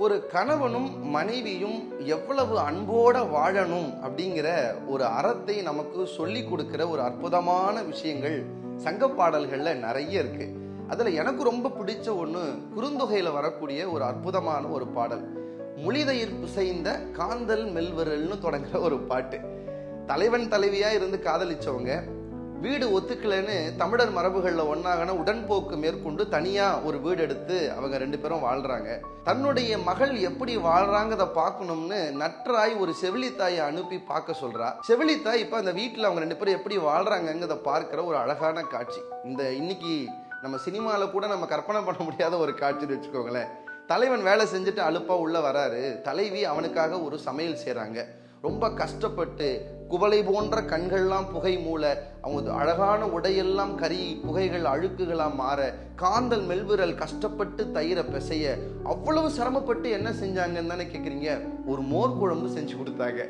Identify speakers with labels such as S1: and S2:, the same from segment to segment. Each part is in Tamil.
S1: ஒரு கணவனும் மனைவியும் எவ்வளவு அன்போட வாழணும் அப்படிங்கிற ஒரு அறத்தை நமக்கு சொல்லி கொடுக்கிற ஒரு அற்புதமான விஷயங்கள் சங்க பாடல்கள்ல நிறைய இருக்கு. அதுல எனக்கு ரொம்ப பிடிச்ச ஒண்ணு குறுந்தொகையில வரக்கூடிய ஒரு அற்புதமான ஒரு பாடல். முளிதயிர் பிசைந்த காந்தல் மெல்வரல்னு தொடங்குற ஒரு பாட்டு. தலைவன் தலைவியா இருந்து காதலிச்சவங்க வீடு ஒத்துக்கலன்னு தமிழர் மரபுகள்ல ஒன்னாகன உடன்போக்கு மேற்கொண்டு தனியா ஒரு வீடு எடுத்து அவங்க 2 பேரும் வாழ்றாங்க. தன்னுடைய மகள் எப்படி வாழ்றாங்கத பார்க்கணும்னு நற்றாய் ஒரு செவிலித்தாயை அனுப்பி பார்க்க சொல்றா. செவிலித்தாய் இப்ப அந்த வீட்டுல அவங்க 2 பேரும் எப்படி வாழ்றாங்கிறத பார்க்கிற ஒரு அழகான காட்சி. இன்னைக்கு நம்ம சினிமால கூட நம்ம கற்பனை பண்ண முடியாத ஒரு காட்சின்னு வச்சுக்கோங்களேன். தலைவன் வேலை செஞ்சுட்டு அலுப்பா உள்ள வராரு. தலைவி அவனுக்காக ஒரு சமையல் செய்றாங்க. ரொம்ப கஷ்டப்பட்டு குவளை போன்ற கண்கள்லாம் புகை மூல, அவங்க அழகான உடையெல்லாம் கரி புகைகள் அழுக்குகளா மாற, காந்தல் மெல்விரல் கஷ்டப்பட்டு தயிரை பிசைய, அவ்வளவு சிரமப்பட்டு என்ன செஞ்சாங்கன்னு தானே கேக்குறீங்க? ஒரு மோர் குழம்பு செஞ்சு கொடுத்தாங்க.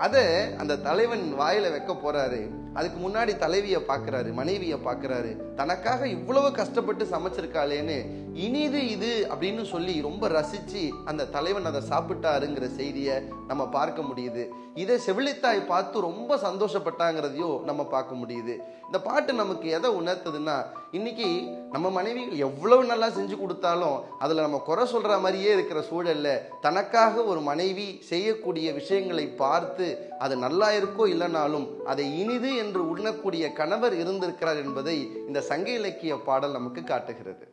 S1: அதை அந்த தலைவன் வாயில வைக்க போறாரு. அதுக்கு முன்னாடி தலைவிய பாக்குறாரு, மனைவிய பாக்குறாரு. தனக்காக இவ்வளவு கஷ்டப்பட்டு சமைச்சிருக்காளேன்னு இனிது இது அப்படின்னு சொல்லி ரொம்ப ரசிச்சு அந்த தலைவன் அதை சாப்பிட்டாருங்கிற செய்திய நம்ம பார்க்க முடியுது. இதை செவிலித்தாய் பார்த்து ரொம்ப சந்தோஷப்பட்டாங்கிறதையும் நம்ம பார்க்க முடியுது. இந்த பாட்டு நமக்கு எதை உணர்த்துதுன்னா, இன்னைக்கு நம்ம மனைவி எவ்வளவு நல்லா செஞ்சு கொடுத்தாலும் அதுல நம்ம குறை சொல்ற மாதிரியே இருக்கிற சூழல்ல தனக்காக ஒரு மனைவி செய்யக்கூடிய விஷயங்களை பார்த்து அது நல்லா இருக்கோ இல்லைனாலும் அதை இனிது என்று உண்ணக்கூடிய கணவர் இருந்திருக்கிறார் என்பதை இந்த சங்க இலக்கிய பாடல் நமக்கு காட்டுகிறது.